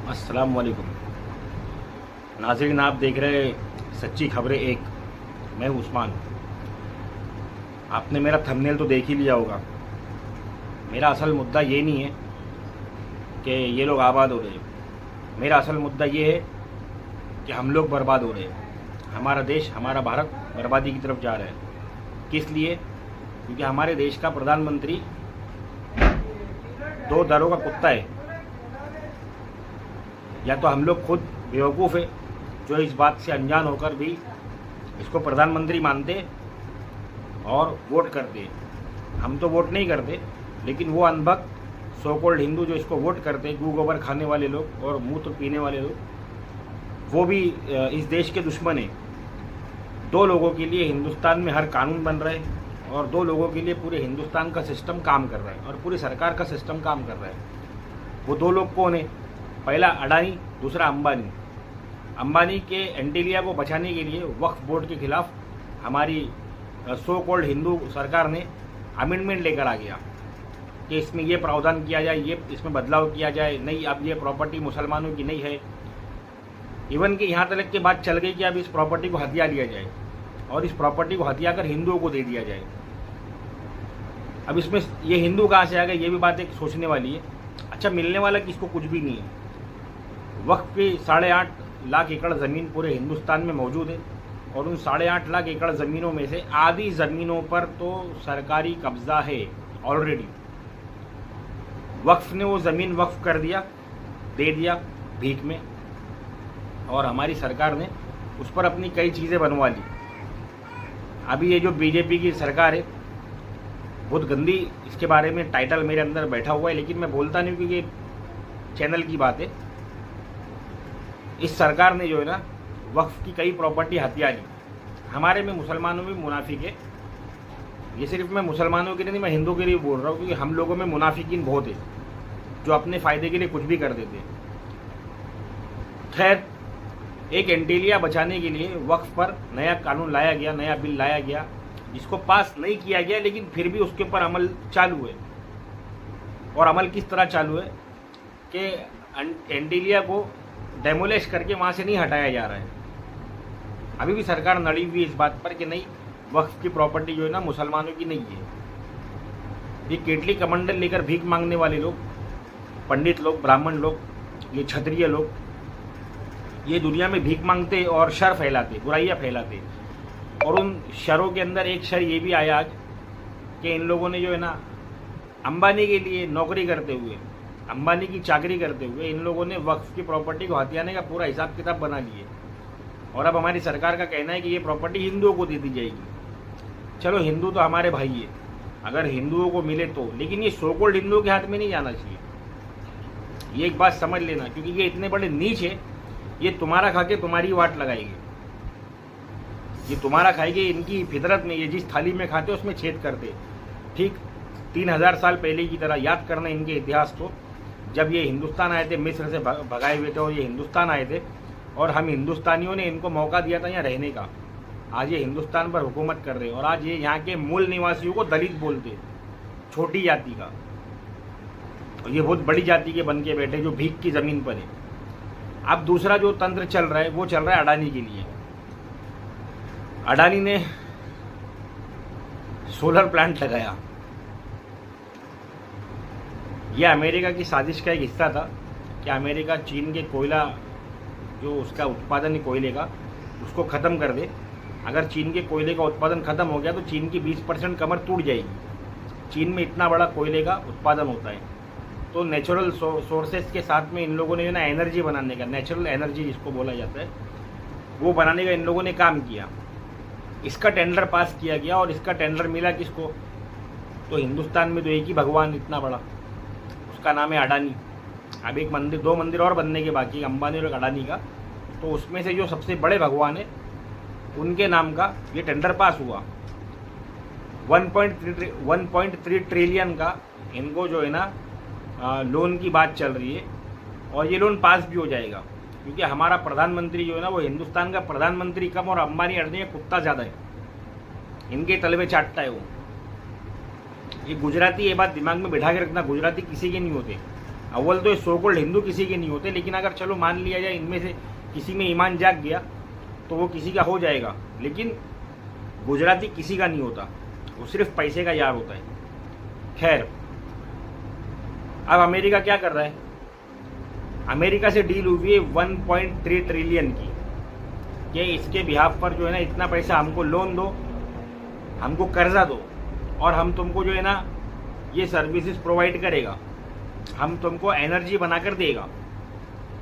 अस्सलाम वालेकुम नाज़रीन, आप देख रहे सच्ची खबरें एक। मैं हूं उस्मान। आपने मेरा थंबनेल तो देख ही लिया होगा। मेरा असल मुद्दा ये नहीं है कि ये लोग आबाद हो रहे हैं। मेरा असल मुद्दा ये है कि हम लोग बर्बाद हो रहे हैं। हमारा देश, हमारा भारत बर्बादी की तरफ जा रहा है। किस लिए? क्योंकि हमारे देश का प्रधानमंत्री दो दरों का कुत्ता है। या तो हम लोग खुद बेवकूफ़ है जो इस बात से अनजान होकर भी इसको प्रधानमंत्री मानते और वोट करते। हम तो वोट नहीं करते, लेकिन वो अनभक्त सो कॉल्ड हिंदू जो इसको वोट करते, गू गोबर खाने वाले लोग और मूत्र पीने वाले लोग, वो भी इस देश के दुश्मन हैं। दो लोगों के लिए हिंदुस्तान में हर कानून बन रहा है और दो लोगों के लिए पूरे हिंदुस्तान का सिस्टम काम कर रहा है और पूरी सरकार का सिस्टम काम कर रहा है। वो दो लोग कौन है? पहला अडानी, दूसरा अंबानी। अंबानी के एंटीलिया को बचाने के लिए वक्फ बोर्ड के खिलाफ हमारी सो कॉल्ड हिंदू सरकार ने अमेंडमेंट लेकर आ गया कि इसमें ये प्रावधान किया जाए, ये इसमें बदलाव किया जाए। नहीं, अब ये प्रॉपर्टी मुसलमानों की नहीं है। इवन कि यहाँ तक की बात चल गई कि अब इस प्रॉपर्टी को हथिया लिया जाए और इस प्रॉपर्टी को हथिया कर हिंदुओं को दे दिया जाए। अब इसमें ये हिंदू कहाँ से आ गए, ये भी बात एक सोचने वाली है। अच्छा, मिलने वाला किसको? कुछ भी नहीं है। वक्फ की 8.5 लाख एकड़ ज़मीन पूरे हिंदुस्तान में मौजूद है और उन 8.5 लाख एकड़ ज़मीनों में से आधी ज़मीनों पर तो सरकारी कब्जा है ऑलरेडी। वक्फ ने वो ज़मीन वक्फ कर दिया, दे दिया भीख में, और हमारी सरकार ने उस पर अपनी कई चीज़ें बनवा ली। अभी ये जो बीजेपी की सरकार है, बहुत गंदी इसके बारे में टाइटल मेरे अंदर बैठा हुआ है, लेकिन मैं बोलता नहीं क्योंकि चैनल की बात है। इस सरकार ने जो है ना वक्फ की कई प्रॉपर्टी हथिया ली। हमारे में मुसलमानों में मुनाफिक है। ये सिर्फ मैं मुसलमानों के लिए नहीं, मैं हिंदू के लिए बोल रहा हूँ, क्योंकि हम लोगों में मुनाफिकीन बहुत है जो अपने फ़ायदे के लिए कुछ भी कर देते हैं। खैर, एक एंटीलिया बचाने के लिए वक्फ पर नया कानून लाया गया, नया बिल लाया गया, जिसको पास नहीं किया गया, लेकिन फिर भी उसके ऊपर अमल चालू है। और अमल किस तरह चालू है कि एंटीलिया को डेमोलिश करके वहाँ से नहीं हटाया जा रहा है। अभी भी सरकार नड़ी हुई इस बात पर कि नहीं, वक्फ की प्रॉपर्टी जो है ना मुसलमानों की नहीं है। ये केटली कमंडल लेकर भीख मांगने वाले लोग, पंडित लोग, ब्राह्मण लोग, ये क्षत्रिय लोग, ये दुनिया में भीख मांगते और शर फैलाते, बुराइयाँ फैलाते। और उन शरों के अंदर एक शर ये भी आया आज कि इन लोगों ने जो है ना अंबानी के लिए नौकरी करते हुए, अंबानी की चाकरी करते हुए, इन लोगों ने वक्फ की प्रॉपर्टी को हथियाने का पूरा हिसाब किताब बना लिए। और अब हमारी सरकार का कहना है कि ये प्रॉपर्टी हिंदुओं को दे दी जाएगी। चलो, हिंदू तो हमारे भाई है, अगर हिंदुओं को मिले तो, लेकिन ये सो कॉल्ड हिंदुओं के हाथ में नहीं जाना चाहिए। ये एक बात समझ लेना, क्योंकि ये इतने बड़े नीच है। ये तुम्हारा खा के तुम्हारी वाट लगाएंगे, ये तुम्हारा खाएंगे। इनकी फितरत में ये जिस थाली में खाते उसमें छेद करते। ठीक 3000 साल पहले की तरह याद करना इनके इतिहास को, जब ये हिंदुस्तान आए थे, मिस्र से भगाए हुए थे और ये हिंदुस्तान आए थे, और हम हिंदुस्तानियों ने इनको मौका दिया था यहाँ रहने का। आज ये हिंदुस्तान पर हुकूमत कर रहे हैं और आज ये यहाँ के मूल निवासियों को दलित बोलते, छोटी जाति का। और ये बहुत बड़ी जाति के बन के बैठे जो भीख की ज़मीन पर है। अब दूसरा जो तंत्र चल रहा है वो चल रहा है अडानी के लिए। अडानी ने सोलर प्लांट लगाया। यह अमेरिका की साजिश का एक हिस्सा था कि अमेरिका चीन के कोयला, जो उसका उत्पादन है कोयले का, उसको ख़त्म कर दे। अगर चीन के कोयले का उत्पादन ख़त्म हो गया तो चीन की 20% कमर टूट जाएगी। चीन में इतना बड़ा कोयले का उत्पादन होता है, तो नेचुरल सोर्सेज के साथ में इन लोगों ने ना एनर्जी बनाने का, नेचुरल एनर्जी जिसको बोला जाता है, वो बनाने का इन लोगों ने काम किया। इसका टेंडर पास किया गया और इसका टेंडर मिला किसको? तो हिंदुस्तान में तो एक ही भगवान इतना बड़ा, उसका नाम है अडानी। अब एक मंदिर, 2 मंदिर और बनने के बाकी, अंबानी और अडानी का, तो उसमें से जो सबसे बड़े भगवान है उनके नाम का ये टेंडर पास हुआ। 1.3 ट्रिलियन का इनको जो है ना लोन की बात चल रही है, और ये लोन पास भी हो जाएगा, क्योंकि हमारा प्रधानमंत्री जो है ना वो हिंदुस्तान का प्रधानमंत्री कम और अंबानी अडानी का कुत्ता ज़्यादा है। इनके तले में चाटता है वो। ये गुजराती, ये बात दिमाग में बिठा के रखना, गुजराती किसी के नहीं होते। अव्वल तो ये सो कॉल्ड हिंदू किसी के नहीं होते, लेकिन अगर चलो मान लिया जाए इनमें से किसी में ईमान जाग गया तो वो किसी का हो जाएगा, लेकिन गुजराती किसी का नहीं होता, वो सिर्फ पैसे का यार होता है। खैर, अब अमेरिका क्या कर रहा है? अमेरिका से डील हुई है 1.3 ट्रिलियन की, कि इसके बिहाफ पर जो है ना इतना पैसा हमको लोन दो, हमको कर्जा दो, और हम तुमको जो है ना ये सर्विसेज प्रोवाइड करेगा, हम तुमको एनर्जी बनाकर देगा।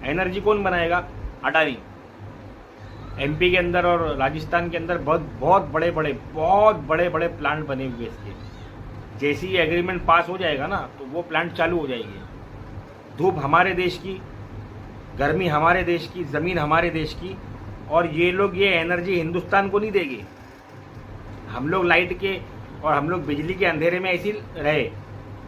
एनर्जी कौन बनाएगा? अडानी। एमपी के अंदर और राजस्थान के अंदर बहुत बड़े बड़े प्लांट बने हुए इसके। जैसे ही एग्रीमेंट पास हो जाएगा ना तो वो प्लांट चालू हो जाएगी। धूप हमारे देश की, गर्मी हमारे देश की, ज़मीन हमारे देश की, और ये लोग ये एनर्जी हिंदुस्तान को नहीं देंगे। हम लोग लाइट के और हम लोग बिजली के अंधेरे में ऐसे रहे,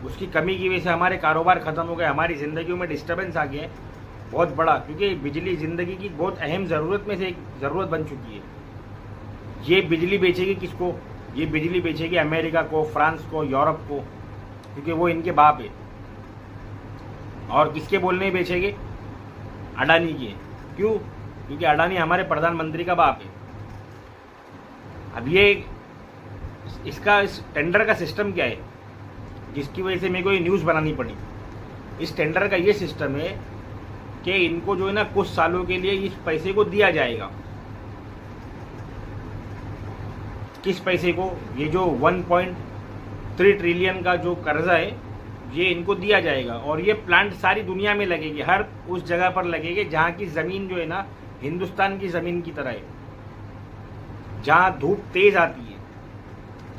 उसकी कमी की वजह से हमारे कारोबार ख़त्म हो गए, हमारी ज़िंदगियों में डिस्टर्बेंस आ गया है बहुत बड़ा, क्योंकि बिजली ज़िंदगी की बहुत अहम ज़रूरत में से एक ज़रूरत बन चुकी है। ये बिजली बेचेगी किसको? ये बिजली बेचेगी अमेरिका को, फ्रांस को, यूरोप को, क्योंकि वो इनके बाप है। और किसके बोलने ही बेचेंगे? अडानी के। क्यों? क्योंकि अडानी हमारे प्रधानमंत्री का बाप है। अब ये इसका इस टेंडर का सिस्टम क्या है जिसकी वजह से मेरे को ये न्यूज़ बनानी पड़ी? इस टेंडर का ये सिस्टम है कि इनको जो है ना कुछ सालों के लिए इस पैसे को दिया जाएगा। किस पैसे को? ये जो 1.3 ट्रिलियन का जो कर्जा है ये इनको दिया जाएगा, और ये प्लांट सारी दुनिया में लगेगी, हर उस जगह पर लगेंगे जहाँ की ज़मीन जो है ना हिंदुस्तान की ज़मीन की तरह है, जहाँ धूप तेज आती है,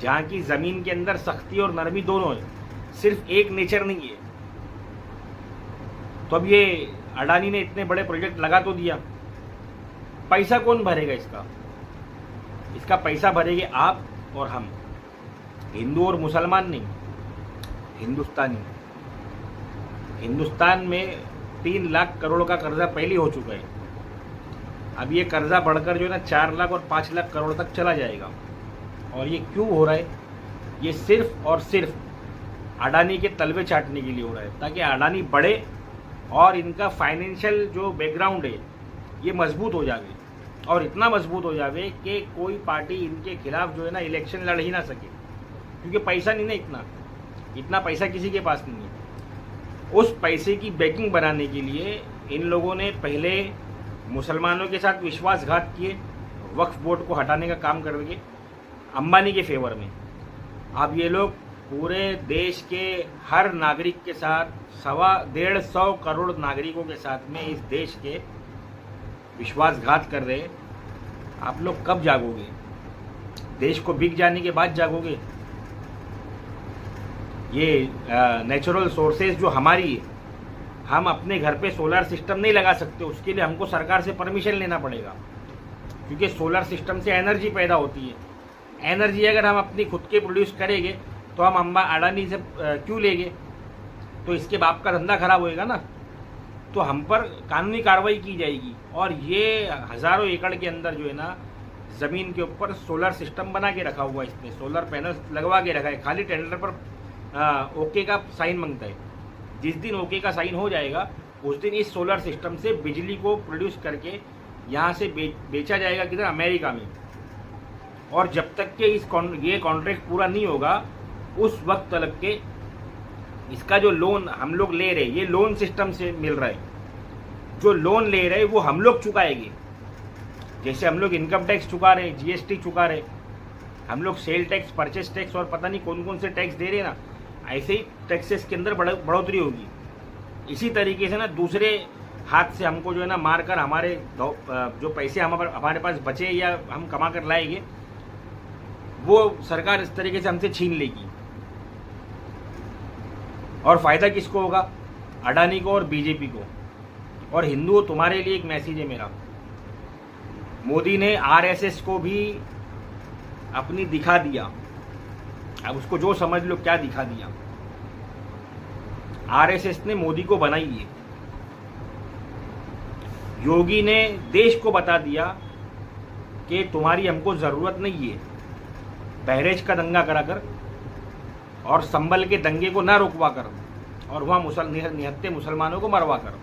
जहाँ की ज़मीन के अंदर सख्ती और नरमी दोनों है, सिर्फ एक नेचर नहीं है। तो अब ये अडानी ने इतने बड़े प्रोजेक्ट लगा तो दिया, पैसा कौन भरेगा इसका? इसका पैसा भरेंगे आप और हम, हिंदू और मुसलमान नहीं, हिंदुस्तानी। हिंदुस्तान में 3 लाख करोड़ का कर्जा पहले हो चुका है। अब ये कर्जा बढ़कर जो है ना 4 लाख और 5 लाख करोड़ तक चला जाएगा। और ये क्यों हो रहा है? ये सिर्फ और सिर्फ अडानी के तलवे चाटने के लिए हो रहा है, ताकि अडानी बढ़े और इनका फाइनेंशियल जो बैकग्राउंड है ये मजबूत हो जाए, और इतना मजबूत हो जाए कि कोई पार्टी इनके खिलाफ जो है ना इलेक्शन लड़ ही ना सके, क्योंकि पैसा नहीं ना, इतना पैसा किसी के पास नहीं है। उस पैसे की बैकिंग बनाने के लिए इन लोगों ने पहले मुसलमानों के साथ विश्वासघात किए, वक्फ बोर्ड को हटाने का काम करके अंबानी के फेवर में। अब ये लोग पूरे देश के हर नागरिक के साथ 125 करोड़ नागरिकों के साथ में इस देश के विश्वासघात कर रहे हैं। आप लोग कब जागोगे? देश को बिक जाने के बाद जागोगे? ये नेचुरल सोर्सेज जो हमारी है, हम अपने घर पे सोलर सिस्टम नहीं लगा सकते, उसके लिए हमको सरकार से परमिशन लेना पड़ेगा, क्योंकि सोलर सिस्टम से एनर्जी पैदा होती है। एनर्जी अगर हम अपनी खुद के प्रोड्यूस करेंगे तो हम अडानी से क्यों लेंगे? तो इसके बाप का धंधा खराब होएगा ना। तो हम पर कानूनी कार्रवाई की जाएगी, और ये हज़ारों एकड़ के अंदर जो है ना ज़मीन के ऊपर सोलर सिस्टम बना के रखा हुआ है, इसने सोलर पैनल लगवा के रखा है, खाली टेंडर पर ओके का साइन मांगता है। जिस दिन ओके का साइन हो जाएगा उस दिन इस सोलर सिस्टम से बिजली को प्रोड्यूस करके यहाँ से बेचा जाएगा किधर? अमेरिका में। और जब तक के ये कॉन्ट्रैक्ट पूरा नहीं होगा उस वक्त तक के इसका जो लोन हम लोग ले रहे, ये लोन सिस्टम से मिल रहा है, जो लोन ले रहे वो हम लोग चुकाएंगे। जैसे हम लोग इनकम टैक्स चुका रहे, जीएसटी चुका रहे, हम लोग सेल टैक्स, परचेस टैक्स और पता नहीं कौन कौन से टैक्स दे रहे ना, ऐसे ही टैक्सेस के अंदर बढ़ोतरी होगी। इसी तरीके से ना दूसरे हाथ से हमको जो है ना मारकर हमारे जो पैसे हमारे पास बचे या हम कमा कर लाएंगे वो सरकार इस तरीके से हमसे छीन लेगी। और फ़ायदा किसको होगा? अडानी को और बीजेपी को। और हिंदुओं, तुम्हारे लिए एक मैसेज है मेरा, मोदी ने आरएसएस को भी अपनी दिखा दिया। अब उसको जो समझ लो क्या दिखा दिया। आरएसएस ने मोदी को बनाई है। योगी ने देश को बता दिया कि तुम्हारी हमको ज़रूरत नहीं है। बहरेज का दंगा कराकर और संभल के दंगे को ना रुकवा कर और वहाँ निहत्थे मुसलमानों को मरवा कर।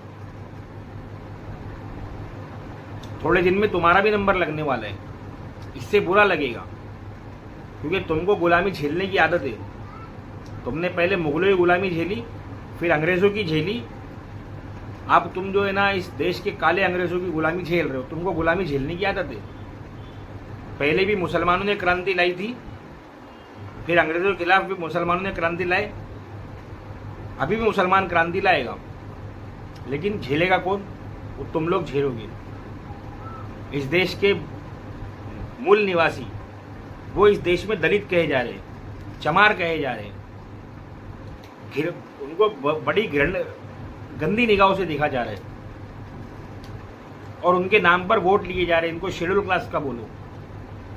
थोड़े दिन में तुम्हारा भी नंबर लगने वाला है, इससे बुरा लगेगा, क्योंकि तुमको गुलामी झेलने की आदत है। तुमने पहले मुगलों की गुलामी झेली, फिर अंग्रेज़ों की झेली, अब तुम जो है ना इस देश के काले अंग्रेज़ों की गुलामी झेल रहे हो। तुमको गुलामी झेलने की आदत है। पहले भी मुसलमानों ने क्रांति लाई थी, फिर अंग्रेज़ों के खिलाफ भी मुसलमानों ने क्रांति लाई, अभी भी मुसलमान क्रांति लाएगा, लेकिन झेलेगा कौन? वो तुम लोग झेलोगे। इस देश के मूल निवासी, वो इस देश में दलित कहे जा रहे हैं, चमार कहे जा रहे हैं, उनको बड़ी गंदी निगाहों से देखा जा रहा है और उनके नाम पर वोट लिए जा रहे हैं। इनको शेड्यूल क्लास का बोलो।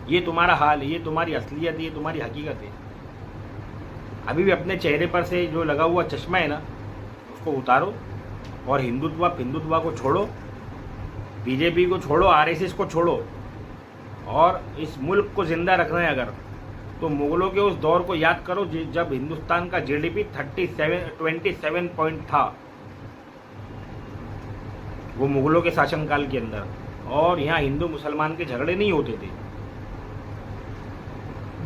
ये तुम्हारा हाल है, ये तुम्हारी असलियत है, ये तुम्हारी हकीकत है। अभी भी अपने चेहरे पर से जो लगा हुआ चश्मा है ना, उसको उतारो और हिंदुत्व को छोड़ो, बीजेपी को छोड़ो, आरएसएस को छोड़ो, और इस मुल्क को जिंदा रखना है अगर, तो मुगलों के उस दौर को याद करो जब हिंदुस्तान का जीडीपी 27 पॉइंट था, वो मुगलों के शासनकाल के अंदर। और यहाँ हिंदू मुसलमान के झगड़े नहीं होते थे।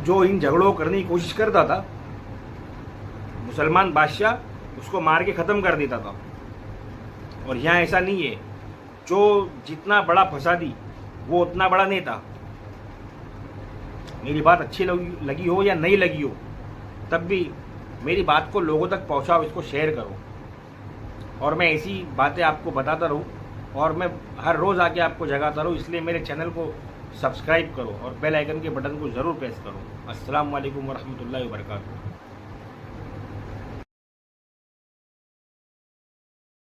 जो इन झगड़ों को करने की कोशिश करता था, मुसलमान बादशाह उसको मार के ख़त्म कर देता था। और यहाँ ऐसा नहीं है। जो जितना बड़ा फसादी, वो उतना बड़ा नेता। मेरी बात अच्छी लगी हो या नहीं लगी हो, तब भी मेरी बात को लोगों तक पहुंचाओ, इसको शेयर करो, और मैं ऐसी बातें आपको बताता रहूं, और मैं हर रोज़ आके आपको जगाता रहूं। इसलिए मेरे चैनल को सब्सक्राइब करो और बेल आइकन के बटन को ज़रूर प्रेस करो। अस्सलाम वालेकुम वरहमतुल्लाहि वबरकातुहू।